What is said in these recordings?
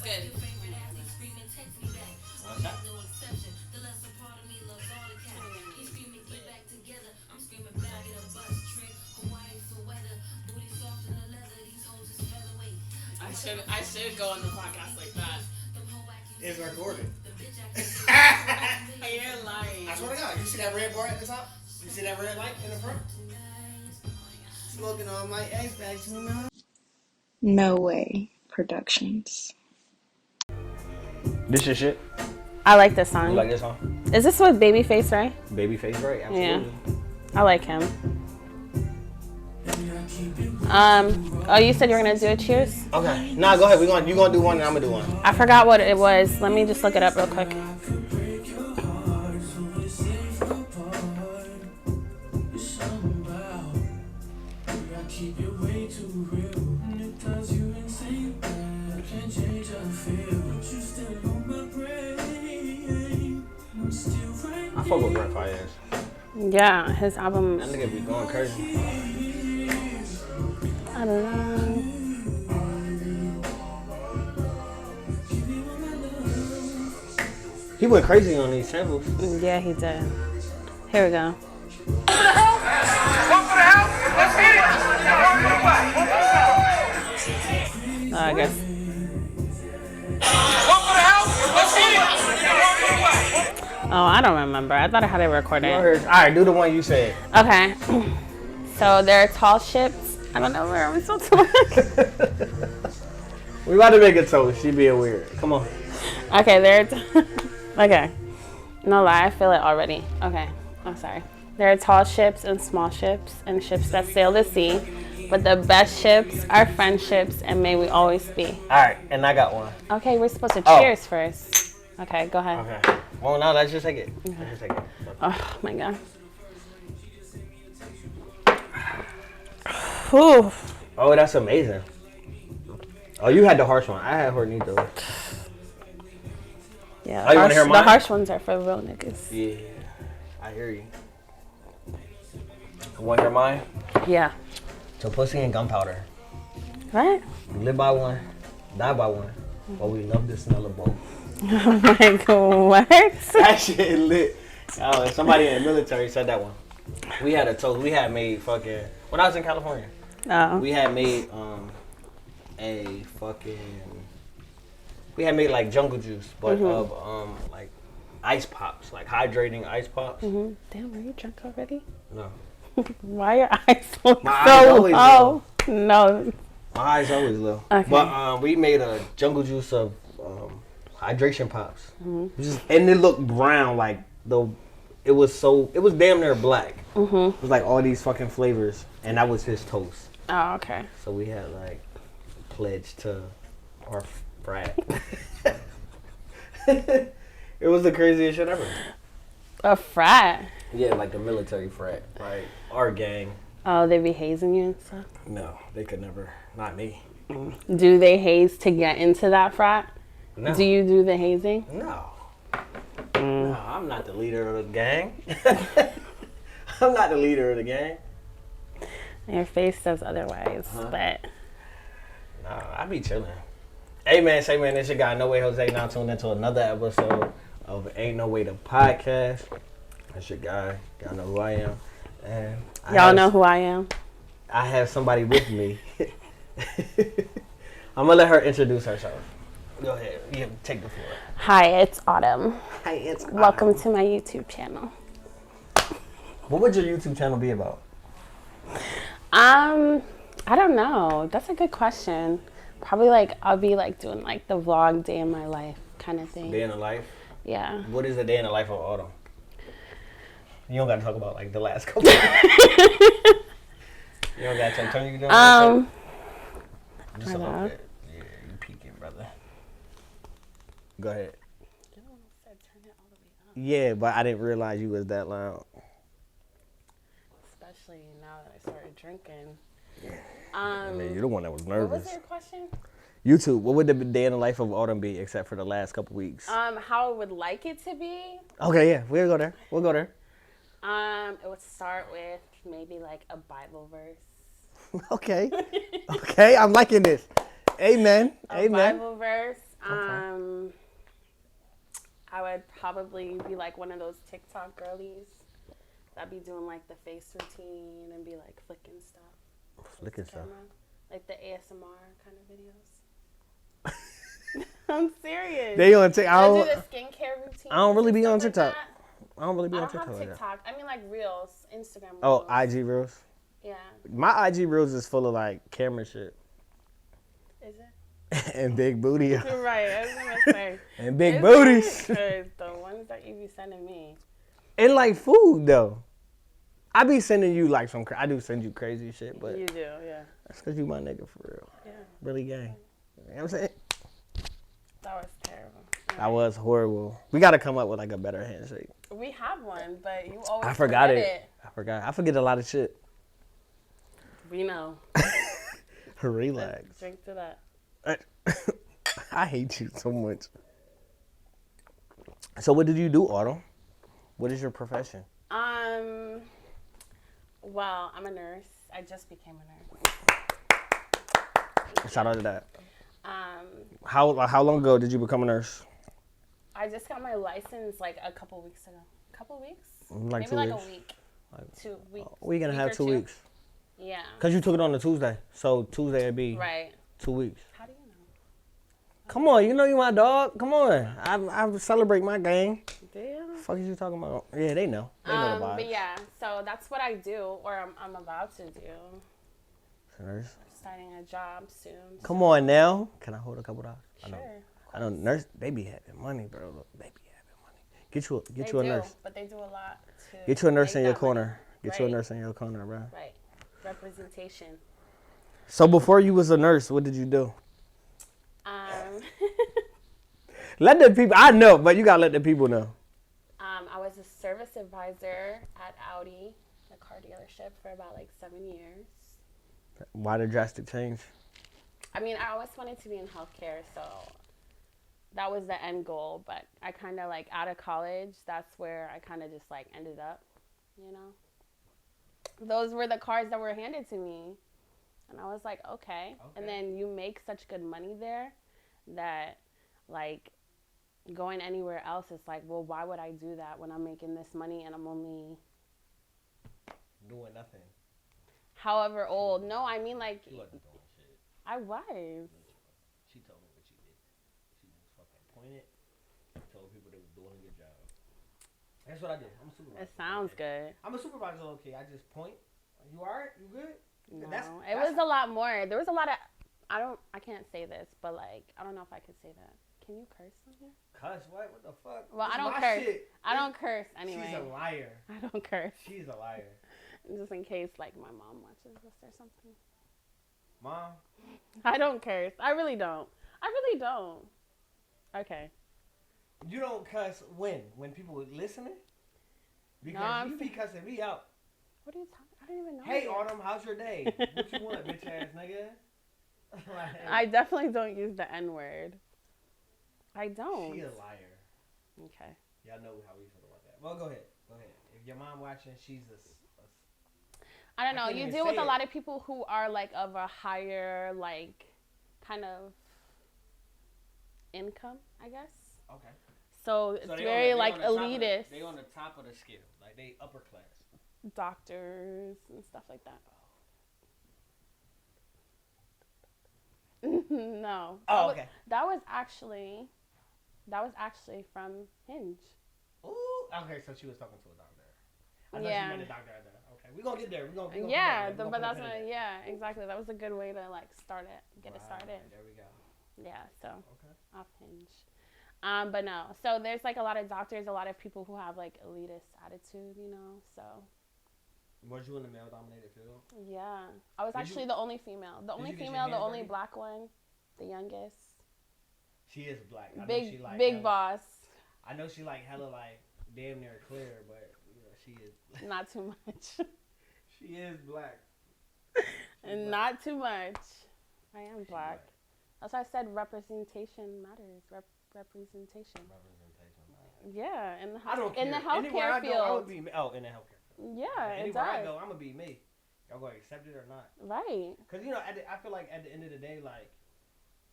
good. What's that? I should go on the podcast like that. It's recorded. You're lying. I swear to God, you see that red bar at the top? You see that red light in the front? Smoking on my X bags, you know? No Way Productions. This your shit? I like this song. You like this song? Is this with Babyface, right? Babyface, right? Absolutely. Yeah. I like him. Oh, you said you were gonna do a cheers? Okay. Nah, go ahead. You gonna do one and I'm gonna do one. I forgot what it was. Let me just look it up real quick. I fuck with Brent Fiyaz. Yeah, his album. That nigga be going crazy. I don't know. He went crazy on these samples. Yeah, he did. Here we go. I guess. Oh, I don't remember. I thought I had it recorded. Alright, do the one you said. Okay. So there are tall ships. I don't know where I'm supposed to look. We about to make a toast. She being weird. Come on. Okay, okay. No lie, I feel it already. Okay, I'm sorry. There are tall ships and small ships and ships that sail the sea. But the best ships are friendships, and may we always be. Alright, and I got one. Okay, we're supposed to cheers first. Okay, go ahead. Okay. Well, no, let's just take it. Okay. Let's just take it. Oh, my God. Whew. Oh, that's amazing. Oh, you had the harsh one. I had Hornito. Yeah, oh, you want to hear mine? The harsh ones are for real niggas. Yeah, I hear you. Want to hear mine? Yeah. So pussy and gunpowder. What? We live by one, die by one, but we love the smell of both. Oh my God, what? That shit lit. Somebody in the military said that one. We had a toast. We had made fucking, when I was in California, we had made we had made like jungle juice, but of like ice pops, like hydrating ice pops. Mm-hmm. Damn, are you drunk already? No. Why your eyes look My so eyes always low? No. My eyes always low. Okay. But we made a jungle juice of hydration pops. And it looked brown, like it was damn near black. It was like all these fucking flavors, and that was his toast. Oh, okay. So we had like pledge to our frat. It was the craziest shit ever. A frat? Yeah, like the military frat, like our gang. Oh, they be hazing you and stuff? No, they could never. Not me. Do they haze to get into that frat? No. Do you do the hazing? No. No, I'm not the leader of the gang. I'm not the leader of the gang. Your face says otherwise, but... No, I be chilling. Hey man, this your guy No Way Jose, now tuned into another episode of Ain't No Way the Podcast. That's your guy. Y'all know who I am. And y'all know who I am? I have somebody with me. I'm gonna let her introduce herself. Go ahead. You take the floor. Hi, it's Autumn. Hi, it's Autumn. Welcome to my YouTube channel. What would your YouTube channel be about? I don't know. That's a good question. Probably like I'll be like doing like the vlog day in my life kind of thing. Day in the life? Yeah. What is the day in the life of Autumn? You don't gotta talk about like the last couple. You don't gotta turn you down. Just a little bit. Yeah, you peeking, brother. Go ahead. You said turn it all the way up. Yeah, but I didn't realize you was that loud. Especially now that I started drinking. Yeah. I mean, you're the one that was nervous. What was your question? YouTube, what would the day in the life of Autumn be except for the last couple weeks? How I would like it to be. Okay, yeah, we'll go there. We'll go there. It would start with maybe like a Bible verse. Okay. Okay, I'm liking this. Amen. Amen. Bible verse. I would probably be like one of those TikTok girlies that be doing like the face routine and be like flicking stuff. Flicking stuff. Like the ASMR kind of videos. I'm serious. They on TikTok. I do the skincare routine. I don't really be on TikTok. Like I don't really be on I don't TikTok. have TikTok. I mean like Reels, Instagram Reels. Oh, IG Reels? Yeah. My IG Reels is full of like camera shit. Is it? And big booty. Right, I was gonna say. And big booties. The ones that you be sending me. And like food though. I be sending you like I do send you crazy shit, but you do, yeah. That's because you my nigga for real. Yeah. Really gang. You know what I'm saying? That was terrible. That was horrible. We got to come up with like a better handshake. We have one, but you always I forgot it. I forget a lot of shit. We know. Relax. Let's drink to that. I hate you so much. So what did you do, Autumn? What is your profession? Well, I'm a nurse. I just became a nurse. Shout out to that. How long ago did you become a nurse? I just got my license like a couple weeks ago. Couple weeks? Like maybe 2 like weeks. a week. 2 weeks. Week and a half, 2 weeks. Yeah. Because you took it on a Tuesday. So Tuesday it'd be right. 2 weeks. How do you know? Come on, you know you my dog. Come on. I celebrate my gang. Damn. The fuck is you talking about? Yeah, they know. They know the vibes. But yeah, so that's what I do, or I'm about to do. Nurse. Starting a job soon. Come on now. Can I hold a couple dollars? Sure. I know nurse. They be having money, bro. Look, they be having money. Get you a nurse. But they do a lot to get you a nurse in your corner. Money. Get you a nurse in your corner, bro. Right. Representation. So before you was a nurse, what did you do? Let the people. I know, but you gotta let the people know. I was a service advisor at Audi, the car dealership, for about like 7 years. Why the drastic change? I mean, I always wanted to be in healthcare, so that was the end goal. But I kind of like out of college, that's where I kind of just like ended up, you know. Those were the cars that were handed to me. And I was like, okay. And then you make such good money there that like going anywhere else is like, well, why would I do that when I'm making this money and I'm only doing nothing? However old. No, I mean like she wasn't doing shit. I was. She told me what she did. She just fucking pointed and told people they were doing a good job. That's what I did. I'm a supervisor. It sounds good. I'm a supervisor, okay. I just point. You alright? You good? No, it was a lot more. There was a lot of I can't say this, but like I don't know if I could say that. Can you curse on here? Cuss? What? What the fuck? Well, I don't curse. Shit. I don't curse anyway. She's a liar. I don't curse. She's a liar. Just in case like my mom watches this or something. Mom? I don't curse. I really don't. Okay. You don't cuss when? When people listening? Because no, you be cussing me out. What are you talking? I don't even know. Hey, Autumn, how's your day? What you want, bitch ass nigga? Like, I definitely don't use the N-word. I don't. She a liar. Okay. Y'all know how we feel about that. Well, go ahead. If your mom watching, she's I don't know. You deal with a lot of people who are like of a higher like kind of income, I guess. Okay. So it's very like elitist. They on the top of the scale, like they upper class. Doctors and stuff like that. No. Oh, okay. That was actually from Hinge. Ooh. Okay, so she was talking to a doctor. I thought yeah. she meant a doctor at that. Okay, we're gonna get there. We're gonna yeah, but that's what. Yeah, exactly. That was a good way to like start it, get it started. There we go. Yeah. So off Hinge. But no. So there's like a lot of doctors, a lot of people who have like elitist attitude, you know. So. Was you in the male-dominated field? Yeah, I was actually the only female. The only female, the only black one, the youngest. She is black. Big boss. I know she like hella like damn near clear, but you know she is not too much. She is black. And not too much. I am black. That's why I said representation matters. Representation matters. Yeah, in the healthcare field. I would be in the healthcare. Yeah, it does. Anywhere I go, I'm gonna be me. Y'all gonna accept it or not? Right. Because you know, I feel like at the end of the day, like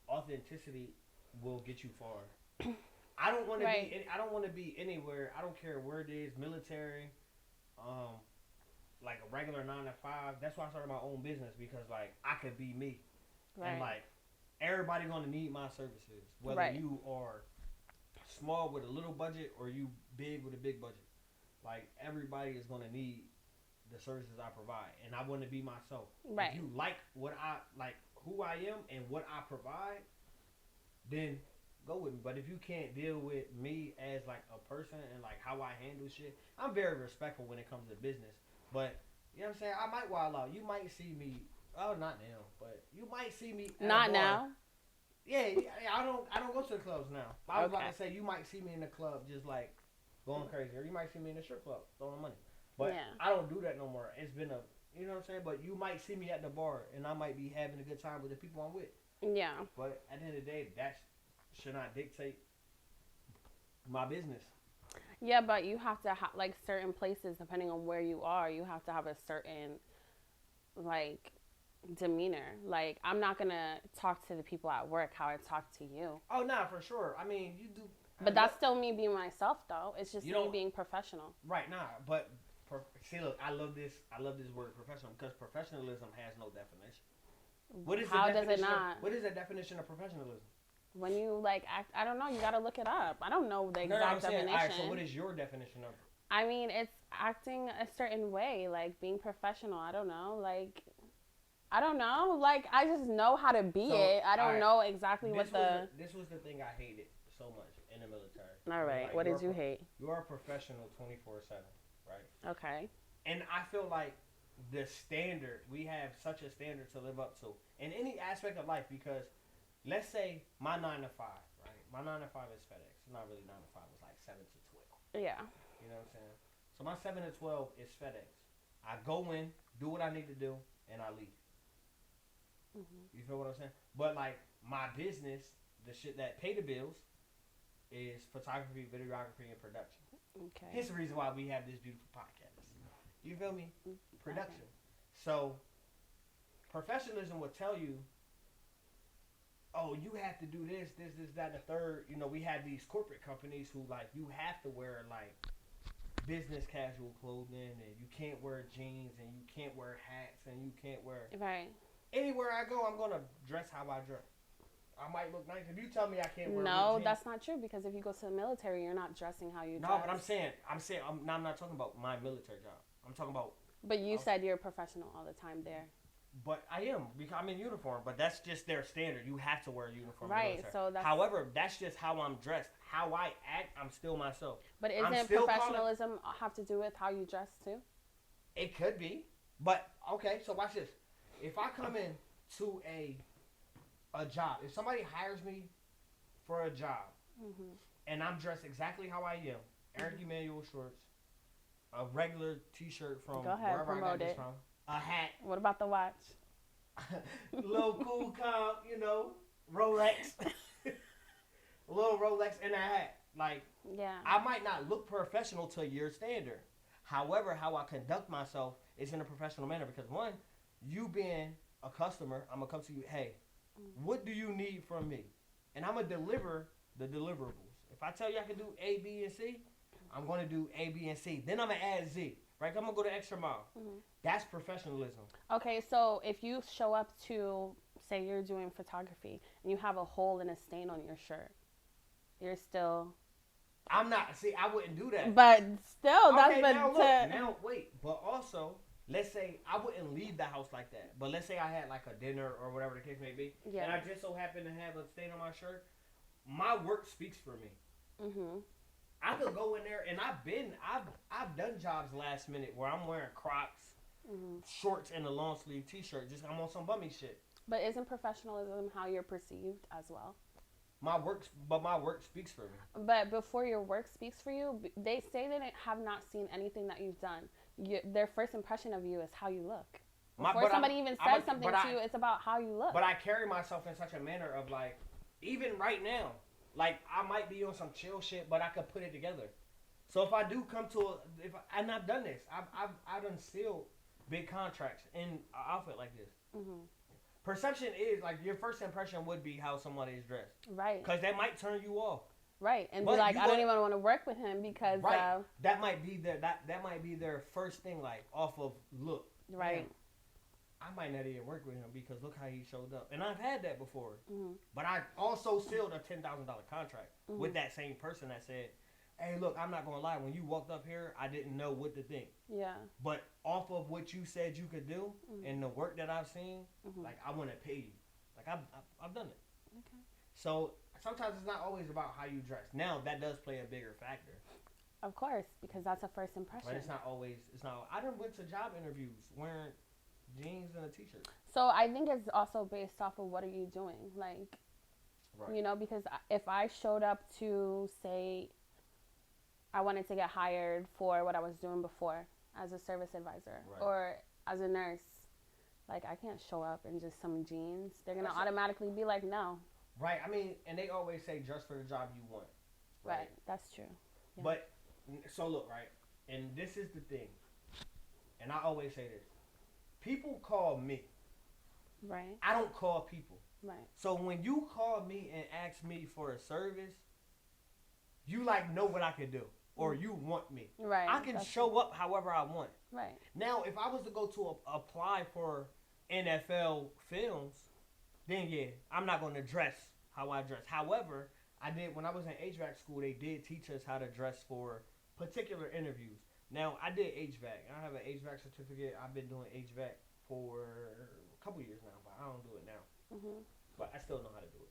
authenticity will get you far. I don't want to be. I don't want to be anywhere. I don't care where it is, military, um, like a regular 9 to 5. That's why I started my own business because like I could be me, and like everybody gonna need my services, whether you are small with a little budget or you big with a big budget. Like everybody is gonna need the services I provide, and I want to be myself. If you like what I like, who I am, and what I provide, then go with me. But if you can't deal with me as like a person and like how I handle shit, I'm very respectful when it comes to business. But you know what I'm saying? I might wild out. You might see me. Oh, not now. But you might see me. Not now. Yeah, I don't go to the clubs now. I was about to say you might see me in the club just like going crazy, or you might see me in the strip club throwing money. But I don't do that no more. It's been a, you know what I'm saying? But you might see me at the bar, and I might be having a good time with the people I'm with. Yeah. But at the end of the day, that should not dictate my business. Yeah, but you have to like certain places, depending on where you are, you have to have a certain like demeanor. Like I'm not gonna talk to the people at work how I talk to you. Oh, nah, for sure. I mean, you do. But that's still me being myself, though. It's just me being professional. Right, nah. But see, look, I love this word professional because professionalism has no definition. What is how does it not? What is the definition of professionalism? When you like act, I don't know. You gotta look it up. I don't know the exact definition. All right, so what is your definition of it? I mean, it's acting a certain way, like being professional. I don't know, like I don't know, like I just know how to be it. I don't know exactly what the. This was the thing I hated so much in the military. All right, like, what did you hate? You are a professional 24/7, right? Okay. And I feel like the standard, we have such a standard to live up to in any aspect of life because. Let's say my 9 to 5, right? My 9 to 5 is FedEx. It's not really 9 to 5. It's like 7 to 12. Yeah. You know what I'm saying? So my 7 to 12 is FedEx. I go in, do what I need to do, and I leave. Mm-hmm. You feel what I'm saying? But like my business, the shit that pay the bills, is photography, videography, and production. Okay. Here's the reason why we have this beautiful podcast. You feel me? Production. So professionalism will tell you, oh, you have to do this, that, and the third. You know, we have these corporate companies who, like, you have to wear, like, business casual clothing, and you can't wear jeans, and you can't wear hats, and you can't wear... Right. Anywhere I go, I'm going to dress how I dress. I might look nice. If you tell me I can't wear No, that's not true, because if you go to the military, you're not dressing how you dress. No, but I'm not talking about my military job. I'm talking about... But you said you're a professional all the time there. But I am because I'm in uniform. But that's just their standard. You have to wear a uniform. Right. So that's. However, that's just how I'm dressed. How I act, I'm still myself. But isn't professionalism have to do with how you dress too? It could be. But okay, so watch this. If I come in to a job, if somebody hires me for a job, and I'm dressed exactly how I am, Eric Emanuel shorts, a regular T-shirt from wherever I got this from. A hat. What about the watch? Little cool comp, you know, Rolex. A little Rolex and a hat. Like, yeah. I might not look professional to your standard. However, how I conduct myself is in a professional manner because one, you being a customer, I'm gonna come to you, hey, what do you need from me? And I'm gonna deliver the deliverables. If I tell you I can do A, B, and C, I'm gonna do A, B, and C. Then I'm gonna add Z. Right, I'm gonna go the extra mile. That's professionalism. Okay, so if you show up to, say, you're doing photography and you have a hole and a stain on your shirt, you're still. I'm not. See, I wouldn't do that. But still, okay, now wait. But also, let's say I wouldn't leave the house like that. But let's say I had like a dinner or whatever the case may be, and I just so happen to have a stain on my shirt. My work speaks for me. I could go in there, and I've done jobs last minute where I'm wearing Crocs, shorts, and a long sleeve T-shirt. Just I'm on some bummy shit. But isn't professionalism how you're perceived as well? My work speaks for me. But before your work speaks for you, they say they have not seen anything that you've done. Their first impression of you is how you look. Before somebody even says something to you, it's about how you look. But I carry myself in such a manner of like, even right now. Like, I might be on some chill shit, but I could put it together. So if I do come to and I've done this. I've done sealed big contracts in an outfit like this. perception is like your first impression would be how somebody is dressed, Right. because that might turn you off. Right, and But be like, you I don't wanna- even want to work with him because Right. That might be their first thing, like off of look. right. Man, I might not even work with him because look how he showed up. And I've had that before. But I also sealed a $10,000 contract with that same person that said, hey, look, I'm not going to lie. When you walked up here, I didn't know what to think. Yeah. But off of what you said you could do and the work that I've seen, like, I want to pay you. Like, I've done it. Okay. So sometimes it's not always about how you dress. Now, that does play a bigger factor. Of course, because that's a first impression. But it's not always, I done went to job interviews wearing jeans and a t-shirt. So I think it's also based off of what are you doing, like, Right. you know, because if I showed up to say I wanted to get hired for what I was doing before as a service advisor Right. or as a nurse, like I can't show up in just some jeans. They're gonna That's automatically be like, no. Right. I mean, and they always say just for the job you want. Right. That's true. Yeah. But, so look, right, and this is the thing, and I always say this. People call me. Right. I don't call people. Right. So when you call me and ask me for a service, you like know what I can do. Or you want me. Right. I can show up however I want. Right. Now, if I was to go to apply for NFL films, then yeah, I'm not going to dress how I dress. However, I did when I was in HVAC school, they did teach us how to dress for particular interviews. Now, I did HVAC. I have an HVAC certificate. I've been doing HVAC for a couple years now, but I don't do it now. But I still know how to do it.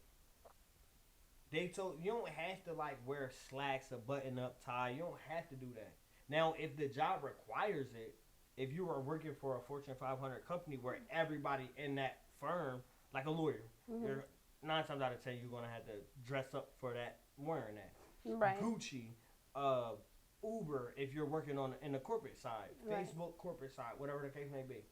They told you don't have to like wear slacks, a button-up tie. You don't have to do that. Now, if the job requires it, if you are working for a Fortune 500 company where everybody in that firm, like a lawyer, you're 9 times out of 10 you're gonna have to dress up for that, wearing that. Right. Gucci, Uber, if you're working in the corporate side, Right. Facebook corporate side, whatever the case may be.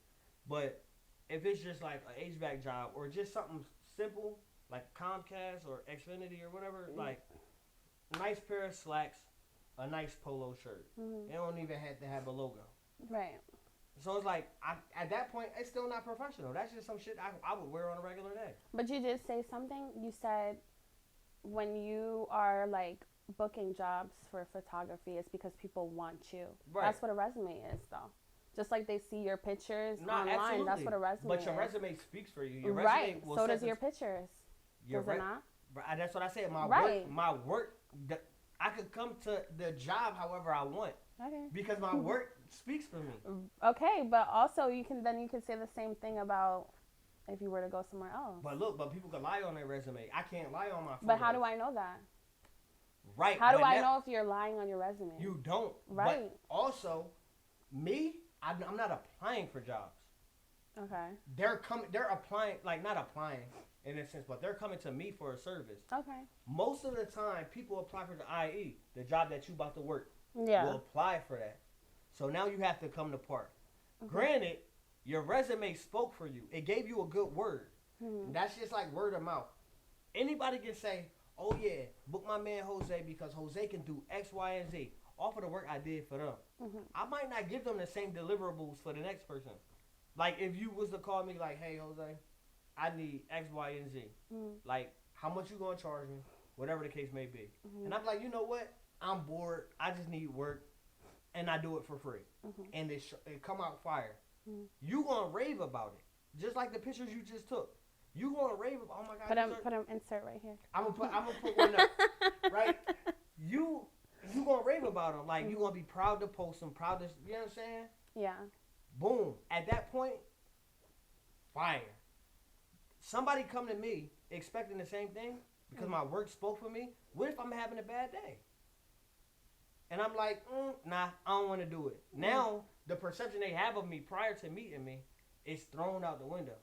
But if it's just like an HVAC job or just something simple like Comcast or Xfinity or whatever, like nice pair of slacks, a nice polo shirt. They don't even have to have a logo. Right. So it's like, at that point, it's still not professional. That's just some shit I would wear on a regular day. But you did say something. You said when you are like booking jobs for photography, it's because people want you. Right. That's what a resume is, though. Just like they see your pictures No, online, absolutely. that's what a resume But is. your resume speaks for you. Your Right. resume will So set does the- your pictures. your Does it re- not? Right, that's what I said. Right. My work, I could come to the job however I want Okay. because my work speaks for me. Okay, but also you can say the same thing about if you were to go somewhere else. But people can lie on their resume. I can't lie on my photos. But how do I know that? Right. How do but I now- know if you're lying on your resume? You don't. Right. But also, I'm not applying for jobs. Okay. They're applying, like not applying in a sense, but they're coming to me for a service. Okay. Most of the time, people apply for the IE, the job that you about to work. Yeah. Will apply for that. So now you have to come to part. Granted, your resume spoke for you. It gave you a good word. That's just like word of mouth. Anybody can say, oh yeah, book my man Jose because Jose can do X, Y, and Z off of the work I did for them. I might not give them the same deliverables for the next person. Like if you was to call me like, hey Jose, I need X, Y, and Z. Like, how much you gonna charge me? Whatever the case may be. And I'm like, you know what? I'm bored. I just need work. And I do it for free. And it come out fire. You gonna rave about it. Just like the pictures you just took. You gonna rave about, oh my God. Put them insert right here. I'm gonna put one up. Right? You gonna rave about them. Like, you gonna be proud to post them, proud to, you know what I'm saying? Yeah. Boom. At that point, fire. Somebody come to me expecting the same thing because my work spoke for me. What if I'm having a bad day? And I'm like, nah, I don't want to do it. Now, the perception they have of me prior to meeting me is thrown out the window.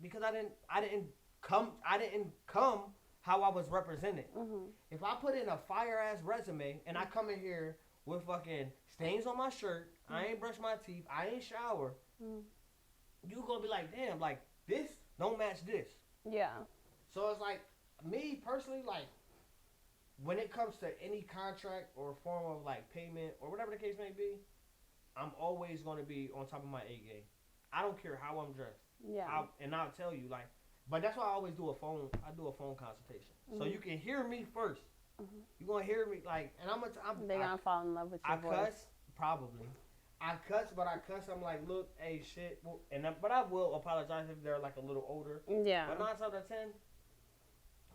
Because I didn't come how I was represented. If I put in a fire ass resume and I come in here with fucking stains on my shirt, I ain't brush my teeth, I ain't shower, you gonna be like, damn, like this don't match this. Yeah. So it's like, me personally, like, when it comes to any contract or form of like payment or whatever the case may be, I'm always gonna be on top of my A game. I don't care how I'm dressed. Yeah. I'll tell you like, but that's why I always do a phone. I do a phone consultation, so you can hear me 1st. You gonna hear me like, and They're gonna fall in love with your voice. cuss probably. I cuss, but I cuss. I'm like, look, hey, shit, but I will apologize if they're like a little older. Yeah. But 9 times out of 10,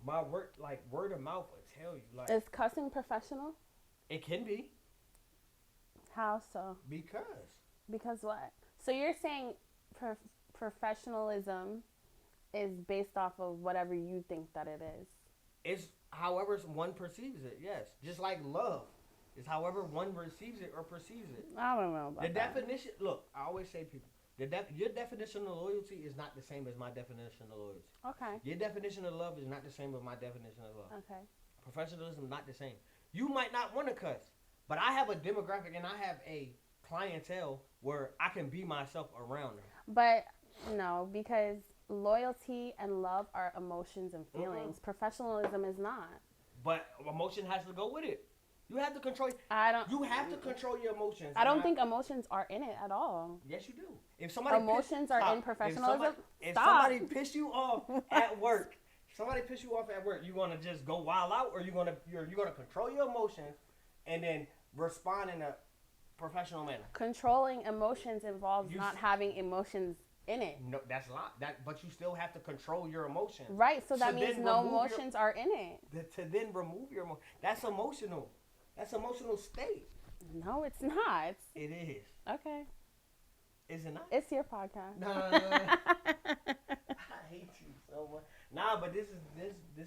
my word of mouth will tell you like. Is cussing professional? It can be. How so? Because what? So you're saying professionalism is based off of whatever you think that it is. it's however one perceives it. Yes, just like love. It's however one receives it or perceives it. I don't know about The that. definition. Look, I always say people. Your definition of loyalty is not the same as my definition of loyalty. Okay. Your definition of love is not the same as my definition of love. Okay. Professionalism not the same. You might not want to cuss, but I have a demographic and I have a clientele where I can be myself around them. But no, because loyalty and love are emotions and feelings. Professionalism is not. But emotion has to go with it. You have to control. You have to control your emotions. I don't think emotions are in it at all. Yes, you do. If somebody emotions are in professionalism, if somebody piss you off at work, you're gonna just go wild out, or you're gonna control your emotions and then respond in a professional manner. Controlling emotions involves not having emotions in it. No, that's not that. But you still have to control your emotions. Right. So that means no emotions are in it. To then remove your emotions. That's emotional. That's emotional state. No, it's not. It is. Okay. Is it not? It's your podcast. No. I hate you so much. Nah, but this is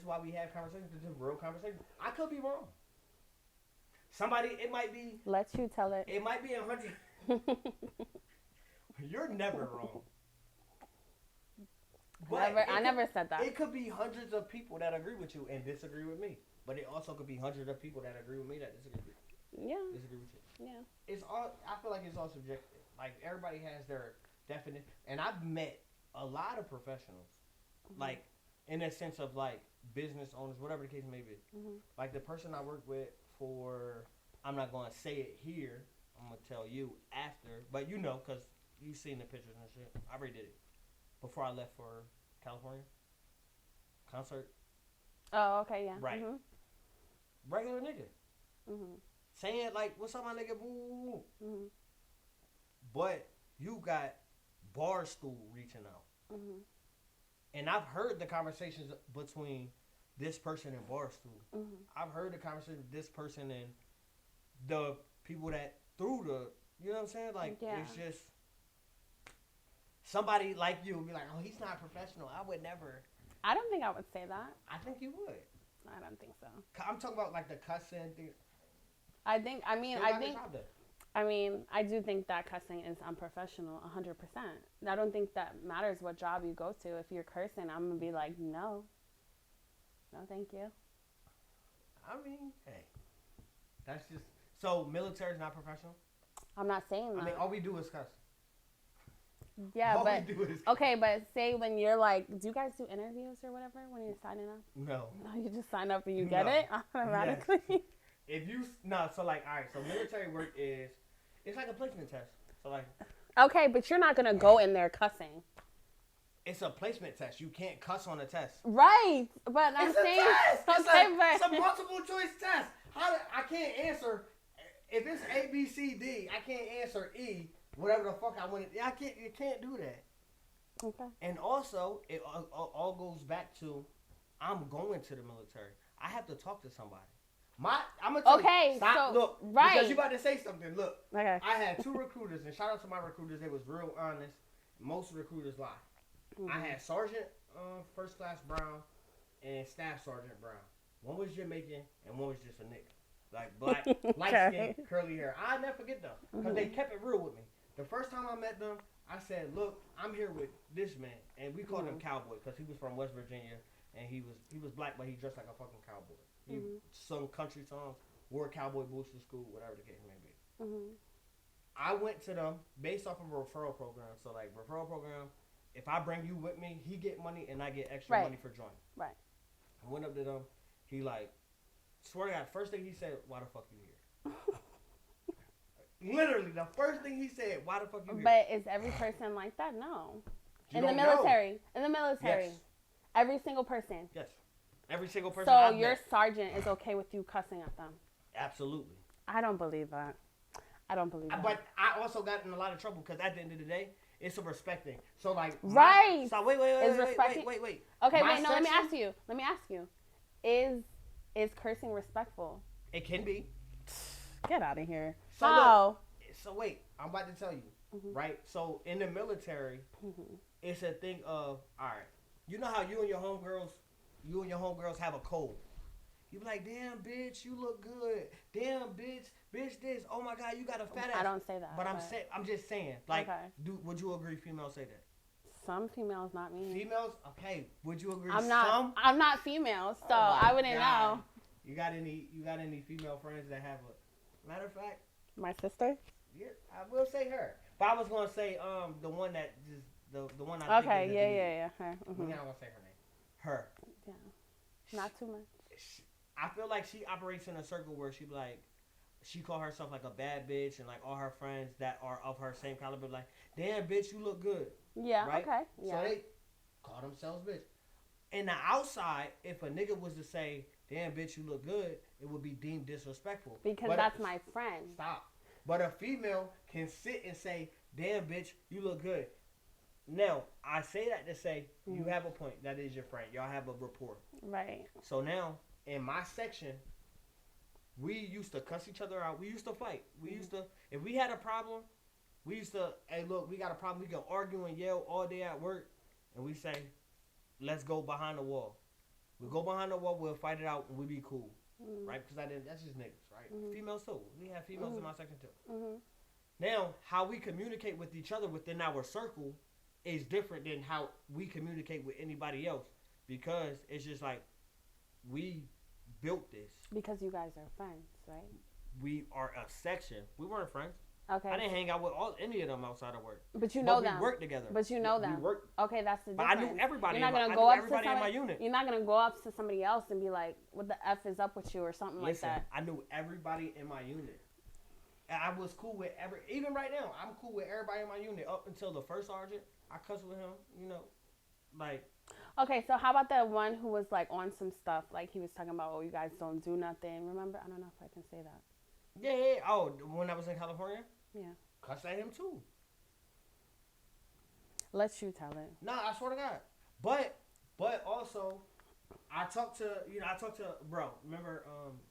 why we have conversations. This is real conversation. I could be wrong. It might be. Let you tell it. It might be 100. You're never wrong. I never said that. It could be hundreds of people that agree with you and disagree with me. But it also could be hundreds of people that agree with me that disagree with you. Yeah. Disagree with you. Yeah. It's all. I feel like it's all subjective. Like everybody has their definition, and I've met a lot of professionals, like in a sense of like business owners, whatever the case may be. Like the person I work with for, I'm not going to say it here. I'm going to tell you after, but you know, because you've seen the pictures and shit. I already did it before I left for California concert. Oh, okay, yeah. Right. Regular nigga. Saying like, what's up, my nigga? Boo. But you got Barstool reaching out. And I've heard the conversations between this person and Barstool. I've heard the conversation with this person and the people that threw the, you know what I'm saying? Like, It's just somebody like you would be like, oh, he's not professional. I would never. I don't think I would say that. I think you would. I don't think so. I'm talking about like the cussing thing. I do think that cussing is unprofessional 100%. I don't think that matters what job you go to. If you're cursing, I'm going to be like, no, thank you. I mean, hey, that's just, so military's not professional? I'm not saying that. I mean, all we do is cuss. Yeah, okay, but say when you're like, do you guys do interviews or whatever when you're signing up? No. No, you just sign up and you get it automatically? Yes. So like, all right, so military work it's like a placement test. So like. Okay, but you're not going to go in there cussing. It's a placement test. You can't cuss on a test. Right, but I'm saying. It's a multiple choice test. I can't answer, if it's A, B, C, D, I can't answer E. Whatever the fuck I want. You can't do that. Okay. And also, it all goes back to, I'm going to the military. I have to talk to somebody. I'm gonna tell you. Stop. So, look, right. Because you about to say something. Look. Okay. I had 2 recruiters, and shout out to my recruiters. They was real honest. Most recruiters lie. I had Sergeant First Class Brown and Staff Sergeant Brown. One was Jamaican, and one was just a nigga. Like black, light skin, curly hair. I'll never forget them because they kept it real with me. The first time I met them, I said, look, I'm here with this man. And we called him Cowboy because he was from West Virginia. And he was black, but he dressed like a fucking cowboy. He sung country songs, wore cowboy boots to school, whatever the case may be. I went to them based off of a referral program. So, like, referral program, if I bring you with me, he get money and I get extra money for joining. Right. I went up to them. He, like, swear to God, first thing he said, why the fuck you here? Literally, the first thing he said, why the fuck you here? But is every person like that? No. You In the don't know. military. In the military. Yes. Every single person. Yes. Every single person. So I've your met. sergeant is okay with you cussing at them? Absolutely. I don't believe that. I don't believe that. But I also got in a lot of trouble because at the end of the day, it's a respect thing. So like, right. So wait. Is respecting- Okay, wait. No, let me ask you. Is cursing respectful? It can be. Get out of here. So How? look, so wait, I'm about to tell you, right? So in the military, it's a thing of, all right, you know how you and your homegirls have a code. You be like, damn, bitch, you look good. Damn, bitch, this. Oh my God, you got a fat ass. I don't say that. But I'm just saying, like, Okay. Would you agree females say that? Some females, not me. Females, okay. Would you agree? I'm not female, so Oh I wouldn't God. know. You got any female friends that have a? Matter of fact, My sister. yeah, I will say her. But I was gonna say the one that just the one I think Okay. is the Yeah. Her. I'm not gonna say her name. Her. Yeah. Not too much. I feel like she operates in a circle where she be like, she call herself like a bad bitch, and like all her friends that are of her same caliber, like, damn bitch, you look good. Yeah. Right? Okay. Yeah. So they call themselves bitch. In the outside, if a nigga was to say, damn bitch, you look good, it would be deemed disrespectful. Because But that's my friend. Stop. But a female can sit and say, damn bitch, you look good. Now, I say that to say, you have a point. That is your friend. Y'all have a rapport. Right. So now, in my section, we used to cuss each other out. We used to fight. We used to, if we had a problem, we used to, hey, look, we got a problem. We can argue and yell all day at work. And we say, let's go behind the wall. We go behind the wall, we'll fight it out, and we'll be cool. Right? Because that's just niggas, right? Females too. We have females in my section too. Now, how we communicate with each other within our circle is different than how we communicate with anybody else. Because it's just like, we built this. Because you guys are friends, right? We are a section. We weren't friends. Okay. I didn't hang out with any of them outside of work. But you know them. We worked together. But you know them. We worked. Okay, that's the But difference. I knew everybody. You're not gonna I go knew up everybody to in my somebody. unit. You're not gonna go up to somebody else and be like, "What the f is up with you?" or something Listen, like that. I knew everybody in my unit. And I was cool with even right now, I'm cool with everybody in my unit. Up until the first sergeant, I cussed with him, like. Okay, so how about that one who was like on some stuff, like he was talking about, "Oh, you guys don't do nothing." Remember? I don't know if I can say that. Yeah. Oh, when I was in California? Yeah. Cussed at him too. Let you tell it. No, I swear to God. But also, I talked to bro. Remember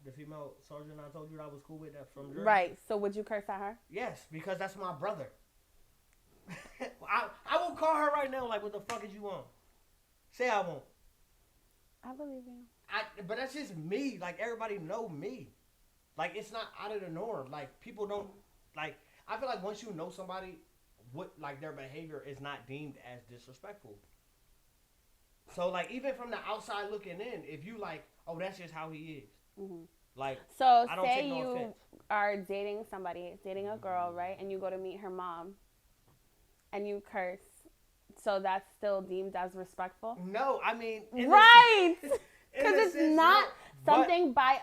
the female sergeant I told you that I was cool with that from Jersey? Right. So would you curse at her? Yes, because that's my brother. I will call her right now. Like, what the fuck is you on? Say I won't. I believe you. But that's just me. Like, everybody know me. Like, it's not out of the norm. Like, people don't like. I feel like once you know somebody, what like their behavior is not deemed as disrespectful. So like, even from the outside looking in, if you like, oh, that's just how he is. Like, So I don't say take no you offense. are dating a girl, right? And you go to meet her mom, and you curse. So that's still deemed as respectful? No, I mean, Right. Because it's sense, not no, something by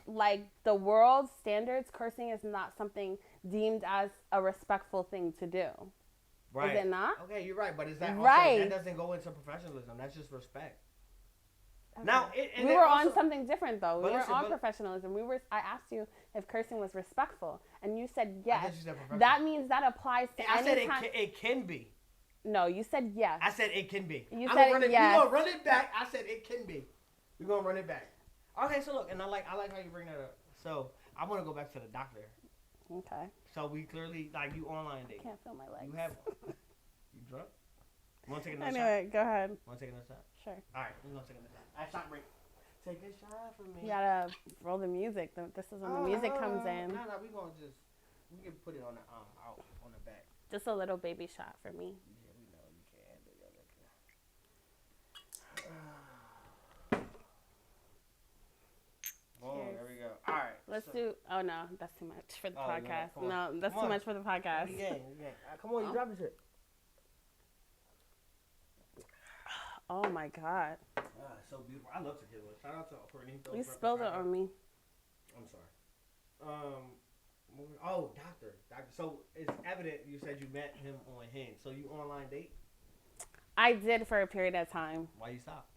like the world's standards. Cursing is not something deemed as a respectful thing to do. Right. Is it not? Okay, you're right, but is that also, Right. that doesn't go into professionalism? That's just respect. Okay. Now, we were on something different though. We But were listen, on but- professionalism. I asked you if cursing was respectful, and you said yes. you said professional. That means that applies to I any said time. it can be. No, you said yes. I said it can be. You I'm said gonna run yes. We're gonna run it back. I said it can be. We're gonna run it back. Okay, so look, and I like how you bring that up. So I want to go back to the doctor. Okay. So we clearly like you online date. Can't feel my legs. You have. You drunk? You want to take another Anyway, go ahead. shot? Want to take another shot? Sure. All right, we're gonna take another shot. I shot break. Take a shot for me. You gotta roll the music. This is when the music comes in. No, we gonna just we can put it on the out on the back. Just a little baby shot for me. Yeah, we know you can't handle your liquor. Boom, Cheers. there we go. All right. Let's do. Oh no, that's too much for the Oh, no, podcast. come on. No, that's Come too on. much for the podcast. Yeah. Come on, you drop this shit. Oh my god, So beautiful. I love tequila. Shout out to Fernito. you spilled it on me. I'm sorry. Oh, doctor. So it's evident you said you met him on Hinge. So you online date? I did for a period of time. Why you stop?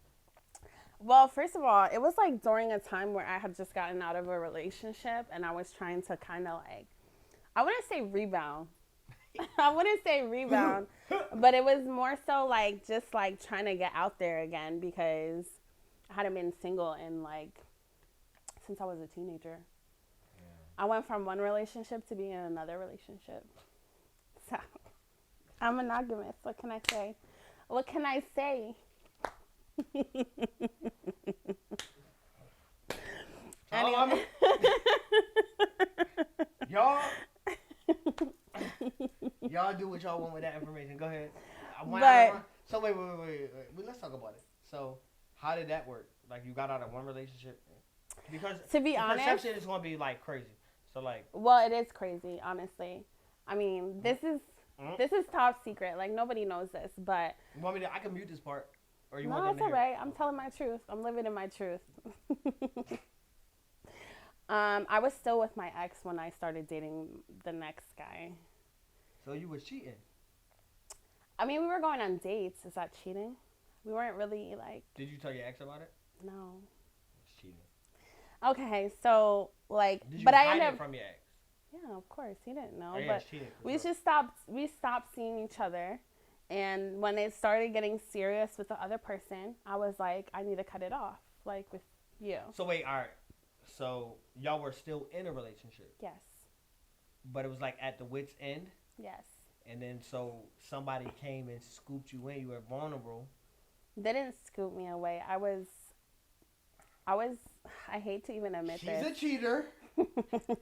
Well, first of all, it was like during a time where I had just gotten out of a relationship and I was trying to kind of like, I wouldn't say rebound. I wouldn't say rebound, but it was more so like just like trying to get out there again because I hadn't been single in like since I was a teenager. Yeah. I went from one relationship to being in another relationship. So I'm monogamous. What can I say? What can I say? Anyway. Y'all do what y'all want with that information. Go ahead. So wait. Let's talk about it. So how did that work? Like you got out of one relationship? Because to be honest, perception is going to be like crazy. So like. Well, it is crazy, honestly. I mean, this is top secret. Like nobody knows this, but. You want me to? I can mute this part. Or you no, want it's all right. I'm telling my truth. I'm living in my truth. I was still with my ex when I started dating the next guy. So you was cheating? I mean, we were going on dates. Is that cheating? We weren't really like. Did you tell your ex about it? No. It's cheating. Okay, so like, Did you but hide I ended it up from your ex? Yeah, of course he didn't know. Oh, yeah, but it's cheating, we sure. just stopped. We stopped seeing each other, and when it started getting serious with the other person, I was like, I need to cut it off, like with you. So wait, all right. So y'all were still in a relationship? Yes. But it was like at the wit's end? Yes. And then so somebody came and scooped you in. You were vulnerable. They didn't scoop me away. I hate to even admit this. She's a cheater.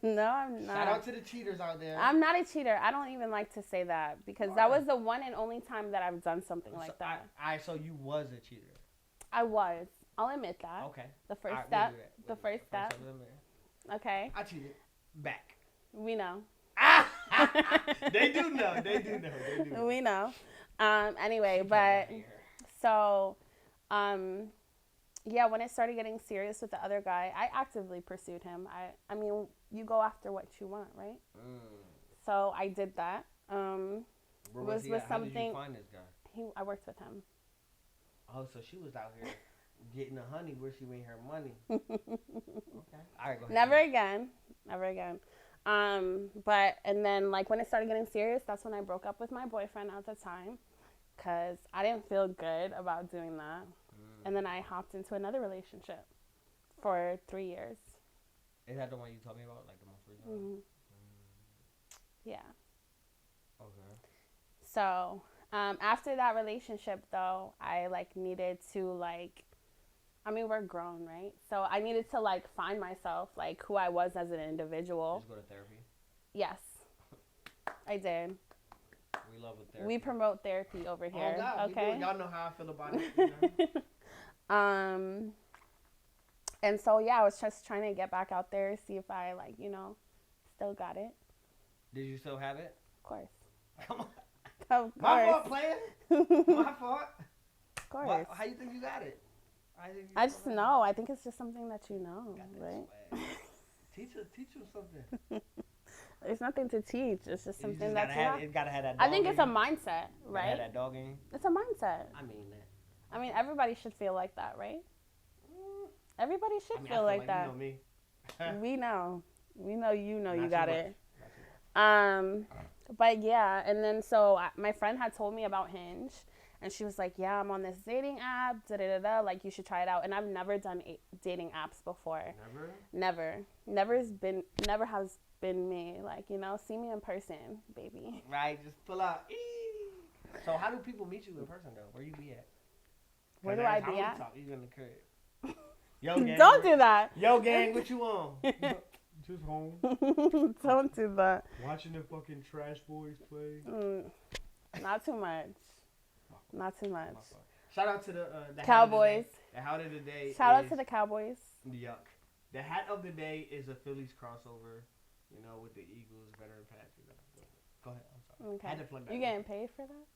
No, I'm not. Shout out to the cheaters out there. I'm not a cheater. I don't even like to say that because that was the one and only time that I've done something like that. So you was a cheater. I was. I'll admit that. Okay. The first right, step. we'll do that. The first step. Okay. I cheated. Back. We know. They do know. We know. Anyway, but so, yeah, when it started getting serious with the other guy, I actively pursued him. I mean, you go after what you want, right? So I did that. Where was he at? How did you find this guy? I worked with him. Oh, so she was out here getting the honey where she made her money. Okay. All right, go ahead. Never again. But, and then, like, when it started getting serious, that's when I broke up with my boyfriend at the time. Because I didn't feel good about doing that. And then I hopped into another relationship for 3 years. Is that the one you told me about, like the most recent one? Yeah. Okay. So, after that relationship, though, I, like, needed to, like, I mean, we're grown, right? So I needed to, like, find myself, like, who I was as an individual. Just go to therapy? Yes. I did. We love with therapy. We promote therapy over here. Oh, God, okay? We do. Y'all know how I feel about it. And so, yeah, I was just trying to get back out there, see if I, like, you know, still got it. Did you still have it? Of course. Come on. Of course. My fault, player. My fault. Of course. How you think you got it? I just know. I think it's just something that you know, right? Teach them something. There's nothing to teach. It's just something that you have. It gotta have that. I think it's a mindset, right? Have that dog in you. It's a mindset. I mean that. I mean, everybody should feel like that, right? Everybody should feel like that. You know me. We know. We know you know Not you got much. it. But yeah, and then so my friend had told me about Hinge, and she was like, "Yeah, I'm on this dating app. Like you should try it out." And I've never done dating apps before. Never. Never has been me. Like, you know, see me in person, baby. Right, just pull out. So how do people meet you in person though? Where you be at? Where do I be at? You in the crib. Yo, gang. Don't do that. Yo, gang, what you on? Just home. Don't do that. Watching the fucking Trash Boys play. Not too much. Not too much. Shout out to the Cowboys. The hat of the day. Shout out to the Cowboys. Yuck. The hat of the day is a Phillies crossover, you know, with the Eagles, veteran patch. You know. Go ahead. I'm sorry. Okay. I had to plug that. You getting paid for that?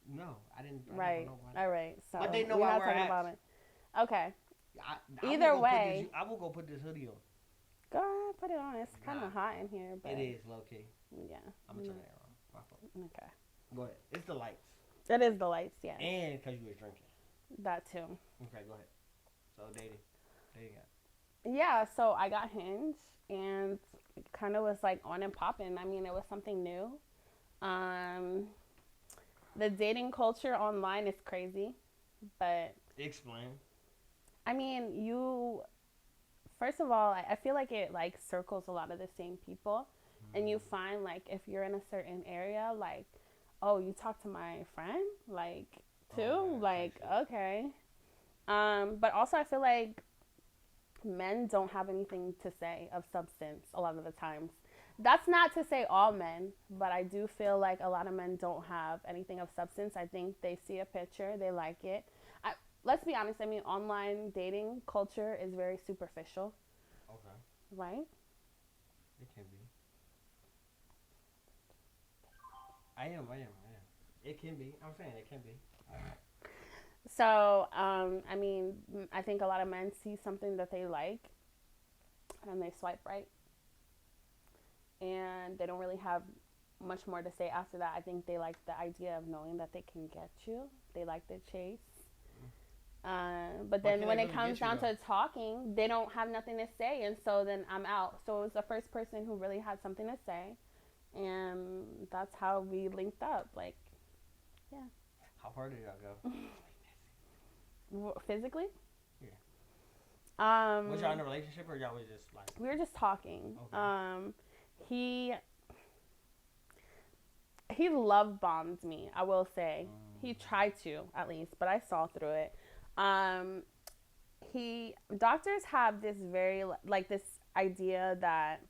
No, I didn't. Right. All right. So but they know we're why not we're talking at. about it. Okay. Either way, I will go put this hoodie on. Go ahead, put it on. It's kind of hot in here, but it is low key. Yeah. I'm gonna turn that on. My fault. Okay. Go ahead. It's the lights. It is the lights, yeah. And because you was drinking. That too. Okay, go ahead. So dating. Yeah, so I got Hinge and it kind of was like on and popping. I mean, it was something new. The dating culture online is crazy, but Explain. I mean, first of all, I feel like it like circles a lot of the same people, and you find like if you're in a certain area, like, oh, you talk to my friend, like, too, like, okay. But also I feel like men don't have anything to say of substance a lot of the times. That's not to say all men, but I do feel like a lot of men don't have anything of substance. I think they see a picture, they like it. Let's be honest, I mean, online dating culture is very superficial. Okay. Right? It can be. I am. It can be. I'm saying it can be. So, I mean, I think a lot of men see something that they like and they swipe right. And they don't really have much more to say after that. I think they like the idea of knowing that they can get you. They like the chase. But then when it comes down to talking, they don't have nothing to say. And so then I'm out. So it was the first person who really had something to say. And that's how we linked up. Like, yeah. How far did y'all go? Physically? Yeah. Was y'all in a relationship or y'all was just like? We were just talking. Okay. He love bombed me, I will say. He tried to, at least, but I saw through it. Doctors have this very, like, this idea that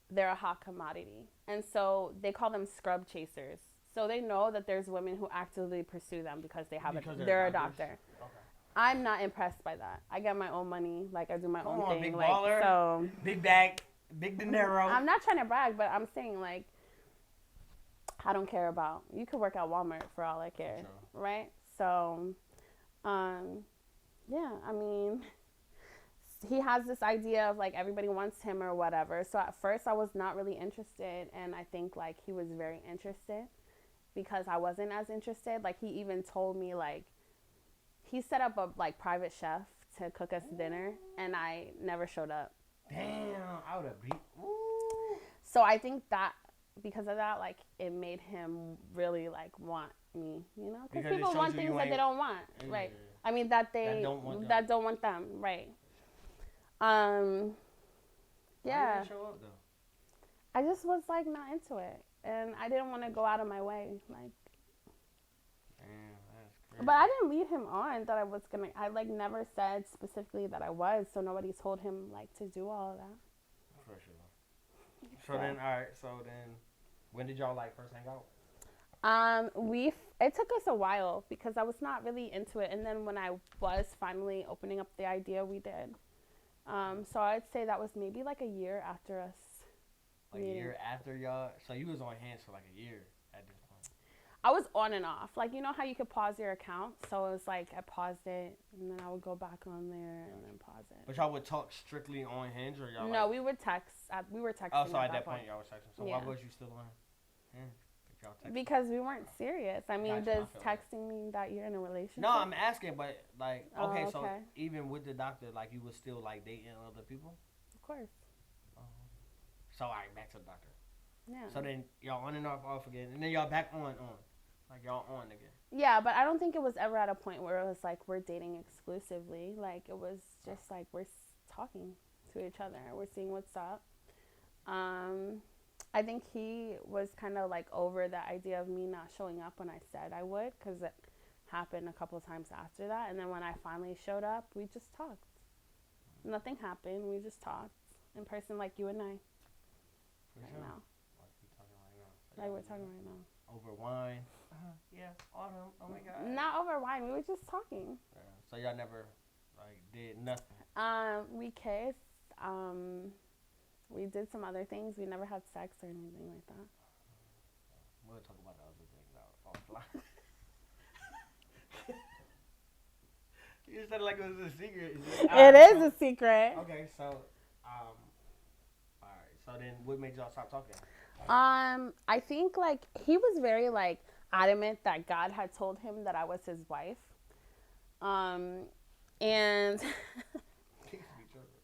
they're a hot commodity. And so they call them scrub chasers. So they know that there's women who actively pursue them because they're a doctor. Okay. I'm not impressed by that. I get my own money, like I do my own thing. Big like baller, so big bag, big dinero. I'm not trying to brag, but I'm saying like I don't care about. You could work at Walmart for all I care, right? So, yeah, I mean, he has this idea of like everybody wants him or whatever. So at first I was not really interested, and I think like he was very interested because I wasn't as interested. Like he even told me like he set up a like private chef to cook us dinner, and I never showed up. Damn, I would have beat. So I think that because of that, like it made him really like want me, you know, because people want things that they don't want, right? I mean that don't want them, right? Yeah. Why didn't you show up though? I just was like not into it, and I didn't want to go out of my way, like. Damn, that's crazy. But I didn't lead him on that I was gonna. I like never said specifically that I was, so nobody told him like to do all of that. For sure. So then, all right. So then, when did y'all like first hang out? It took us a while because I was not really into it, and then when I was finally opening up the idea, we did. So I'd say that was maybe like a year after us. A year after y'all. So you was on hands for like a year at this point. I was on and off. Like, you know how you could pause your account? So it was like I paused it, and then I would go back on there and then pause it. But y'all would talk strictly on Hinge, or y'all? No, we would text. We were texting. Oh, so at that point y'all was texting. So why was you still on Hinge? Because we weren't serious. I mean, does texting mean that you're in a relationship? No, I'm asking, but like, okay, so okay. even with the doctor, like, you was still like dating other people? Of course. So, all right, back to the doctor. Yeah. So then y'all on and off again, and then y'all back on. Like, y'all on again. Yeah, but I don't think it was ever at a point where it was like we're dating exclusively. Like, it was just like we're talking to each other. We're seeing what's up. I think he was kind of like over the idea of me not showing up when I said I would, because it happened a couple of times after that. And then when I finally showed up, we just talked. Nothing happened. We just talked in person, like you and I. Right now. Like we're talking right now. Over wine. Yeah, autumn. Oh my God. Not over wine. We were just talking. Yeah. So y'all never like did nothing. We kissed. We did some other things. We never had sex or anything like that. We'll talk about the other things offline. You said it like it was a secret. It is a secret. Okay, so, all right. So then, what made y'all stop talking? I think like he was very like adamant that God had told him that I was his wife. And